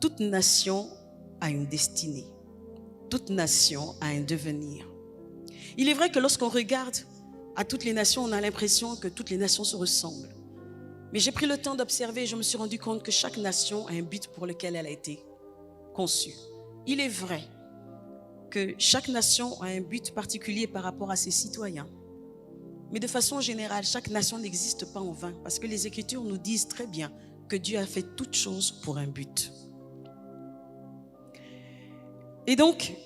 toute nation a une destinée. Toute nation a un devenir. Il est vrai que lorsqu'on regarde à toutes les nations, on a l'impression que toutes les nations se ressemblent. Mais j'ai pris le temps d'observer et je me suis rendu compte que chaque nation a un but pour lequel elle a été conçue. Il est vrai que chaque nation a un but particulier par rapport à ses citoyens. Mais de façon générale, chaque nation n'existe pas en vain parce que les Écritures nous disent très bien que Dieu a fait toutes choses pour un but. Et donc,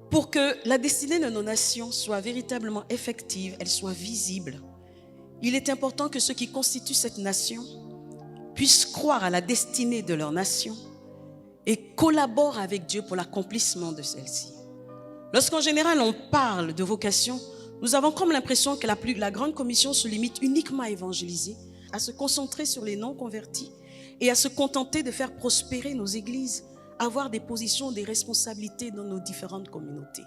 pour que la destinée de nos nations soit véritablement effective, elle soit visible, il est important que ceux qui constituent cette nation puissent croire à la destinée de leur nation et collaborent avec Dieu pour l'accomplissement de celle-ci. Lorsqu'en général on parle de vocation, nous avons comme l'impression que la grande commission se limite uniquement à évangéliser, à se concentrer sur les non-convertis et à se contenter de faire prospérer nos églises, avoir des positions, des responsabilités dans nos différentes communautés.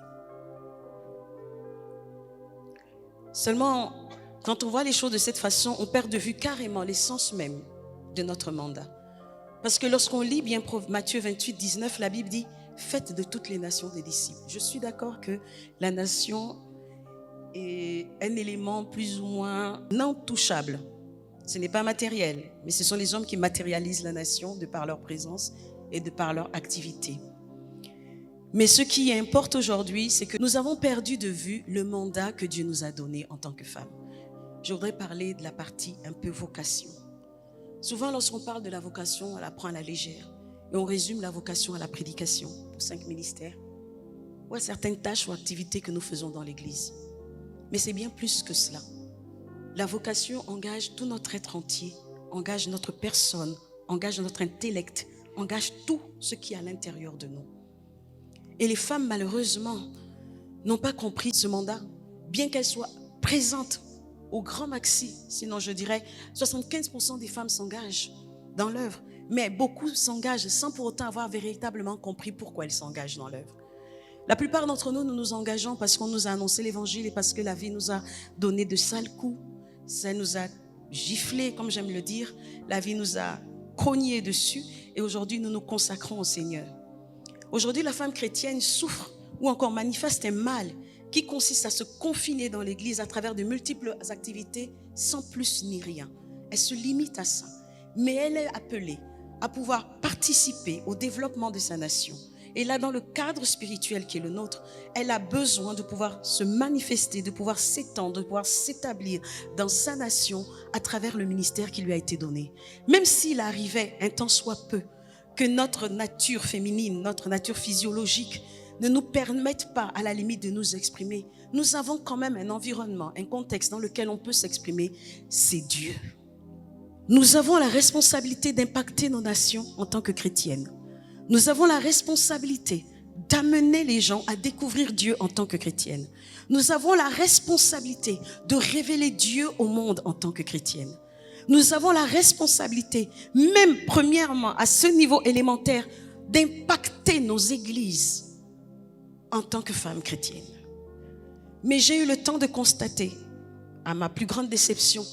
Seulement, quand on voit les choses de cette façon, on perd de vue carrément l'essence même de notre mandat. Parce que lorsqu'on lit bien Matthieu 28, 19, la Bible dit « Faites de toutes les nations des disciples ». Je suis d'accord que la nation est un élément plus ou moins non touchable. Ce n'est pas matériel, mais ce sont les hommes qui matérialisent la nation de par leur présence et de par leur activité. Mais ce qui importe aujourd'hui, c'est que nous avons perdu de vue le mandat que Dieu nous a donné en tant que femmes. Je voudrais parler de la partie un peu vocation. Souvent, lorsqu'on parle de la vocation, on la prend à la légère. Et on résume la vocation à la prédication, aux 5 ministères, ou à certaines tâches ou activités que nous faisons dans l'Église. Mais c'est bien plus que cela. La vocation engage tout notre être entier, engage notre personne, engage notre intellect, engage tout ce qui est à l'intérieur de nous. Et les femmes, malheureusement, n'ont pas compris ce mandat, bien qu'elles soient présentes au grand maxi, sinon je dirais 75% des femmes s'engagent dans l'œuvre, mais beaucoup s'engagent sans pour autant avoir véritablement compris pourquoi elles s'engagent dans l'œuvre. La plupart d'entre nous, nous nous engageons parce qu'on nous a annoncé l'évangile et parce que la vie nous a donné de sales coups, ça nous a giflé, comme j'aime le dire, la vie nous a cogné dessus et aujourd'hui nous nous consacrons au Seigneur. Aujourd'hui, la femme chrétienne souffre ou encore manifeste un mal qui consiste à se confiner dans l'église à travers de multiples activités sans plus ni rien. Elle se limite à ça. Mais elle est appelée à pouvoir participer au développement de sa nation. Et là, dans le cadre spirituel qui est le nôtre, elle a besoin de pouvoir se manifester, de pouvoir s'étendre, de pouvoir s'établir dans sa nation à travers le ministère qui lui a été donné. Même s'il arrivait, un tant soit peu, que notre nature féminine, notre nature physiologique ne nous permettent pas à la limite de nous exprimer, nous avons quand même un environnement, un contexte dans lequel on peut s'exprimer, c'est Dieu. Nous avons la responsabilité d'impacter nos nations en tant que chrétiennes. Nous avons la responsabilité d'amener les gens à découvrir Dieu en tant que chrétiennes. Nous avons la responsabilité de révéler Dieu au monde en tant que chrétiennes. Nous avons la responsabilité, même premièrement à ce niveau élémentaire, d'impacter nos églises en tant que femmes chrétiennes. Mais j'ai eu le temps de constater, à ma plus grande déception,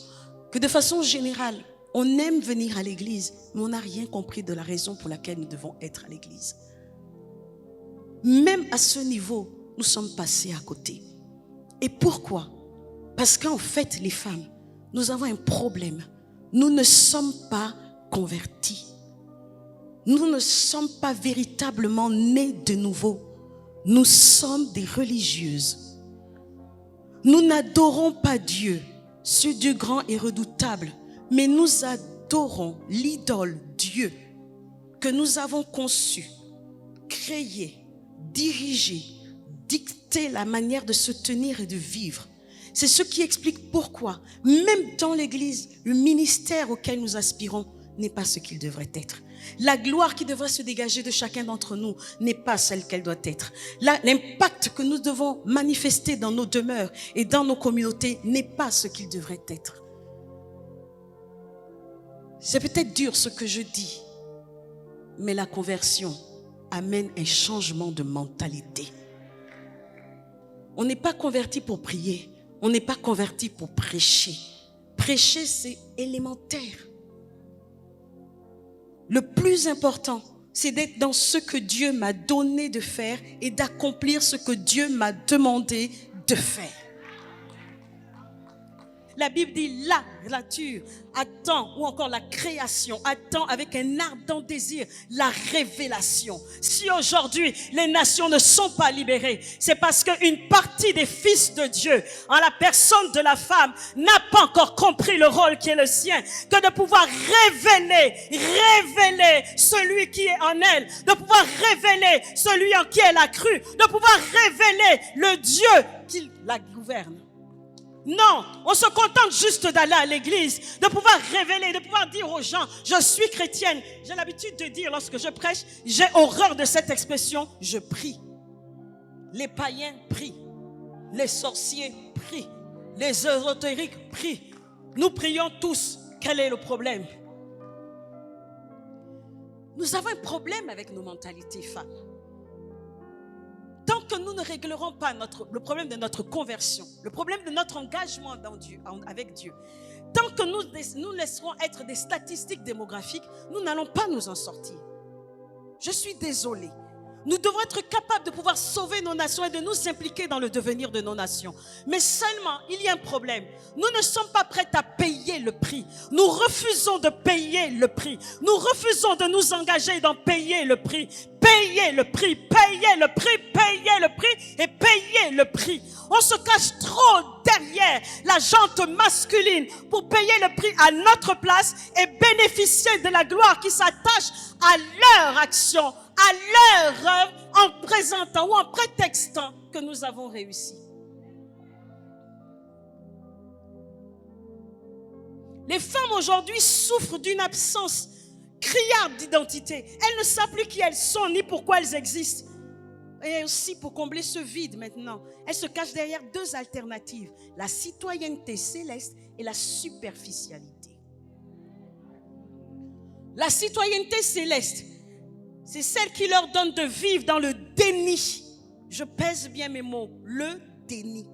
que de façon générale, on aime venir à l'église, mais on n'a rien compris de la raison pour laquelle nous devons être à l'église. Même à ce niveau, nous sommes passés à côté. Et pourquoi? Parce qu'en fait, les femmes, nous avons un problème. Nous ne sommes pas convertis. Nous ne sommes pas véritablement nés de nouveau. Nous sommes des religieuses. Nous n'adorons pas Dieu, ce Dieu grand et redoutable, mais nous adorons l'idole Dieu que nous avons conçu, créé, dirigé, dicté la manière de se tenir et de vivre. C'est ce qui explique pourquoi, même dans l'Église, le ministère auquel nous aspirons n'est pas ce qu'il devrait être. La gloire qui devrait se dégager de chacun d'entre nous n'est pas celle qu'elle doit être. L'impact que nous devons manifester dans nos demeures et dans nos communautés n'est pas ce qu'il devrait être. C'est peut-être dur ce que je dis, mais la conversion amène un changement de mentalité. On n'est pas converti pour prier, on n'est pas converti pour prêcher. Prêcher, c'est élémentaire. Le plus important, c'est d'être dans ce que Dieu m'a donné de faire et d'accomplir ce que Dieu m'a demandé de faire. La Bible dit la nature attend, ou encore la création attend avec un ardent désir la révélation. Si aujourd'hui les nations ne sont pas libérées, c'est parce qu'une partie des fils de Dieu, en la personne de la femme, n'a pas encore compris le rôle qui est le sien, que de pouvoir révéler celui qui est en elle, de pouvoir révéler celui en qui elle a cru, de pouvoir révéler le Dieu qui la gouverne. Non, on se contente juste d'aller à l'église, de pouvoir révéler, de pouvoir dire aux gens, je suis chrétienne. J'ai l'habitude de dire lorsque je prêche, j'ai horreur de cette expression, je prie. Les païens prient, les sorciers prient, les ésotériques prient. Nous prions tous. Quel est le problème? Nous avons un problème avec nos mentalités femmes. Tant que nous ne réglerons pas le problème de notre conversion, le problème de notre engagement dans Dieu, avec Dieu, tant que nous laisserons être des statistiques démographiques, nous n'allons pas nous en sortir. Je suis désolée. Nous devons être capables de pouvoir sauver nos nations et de nous impliquer dans le devenir de nos nations. Mais seulement, il y a un problème. Nous ne sommes pas prêts à payer le prix. Nous refusons de payer le prix. Nous refusons de nous engager dans payer le prix. Payer le prix, payer le prix, payer le prix et payer le prix. On se cache trop derrière la jante masculine pour payer le prix à notre place et bénéficier de la gloire qui s'attache à leur action, à leur œuvre, en présentant ou en prétextant que nous avons réussi. Les femmes aujourd'hui souffrent d'une absence criarde d'identité. Elles ne savent plus qui elles sont ni pourquoi elles existent. Et aussi pour combler ce vide maintenant, elles se cachent derrière deux alternatives, la citoyenneté céleste et la superficialité. La citoyenneté céleste, c'est celle qui leur donne de vivre dans le déni. Je pèse bien mes mots, le déni.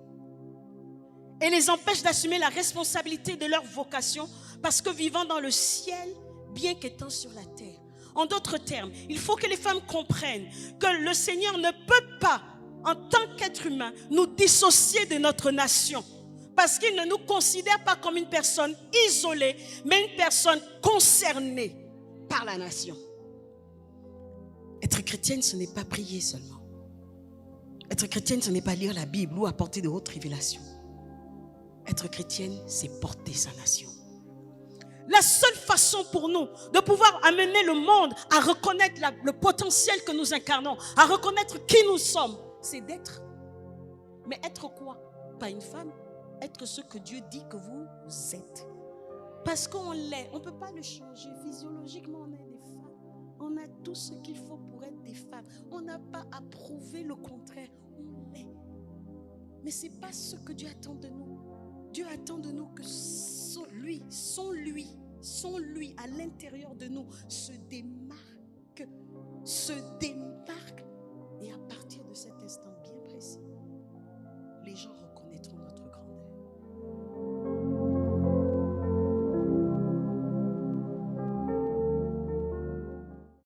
Et les empêche d'assumer la responsabilité de leur vocation parce que vivant dans le ciel, bien qu'étant sur la terre. En d'autres termes, il faut que les femmes comprennent que le Seigneur ne peut pas, en tant qu'être humain, nous dissocier de notre nation. Parce qu'il ne nous considère pas comme une personne isolée, mais une personne concernée par la nation. Être chrétienne, ce n'est pas prier seulement. Être chrétienne, ce n'est pas lire la Bible ou apporter de hautes révélations. Être chrétienne, c'est porter sa nation. La seule façon pour nous de pouvoir amener le monde à reconnaître le potentiel que nous incarnons, à reconnaître qui nous sommes, c'est d'être. Mais être quoi? Pas une femme. Être ce que Dieu dit que vous êtes. Parce qu'on l'est. On ne peut pas le changer. Physiologiquement, on est des femmes. On a tout ce qu'il faut pour être des femmes. On n'a pas à prouver le contraire. On l'est. Mais ce n'est pas ce que Dieu attend de nous. Dieu attend de nous que son lui à l'intérieur de nous se démarque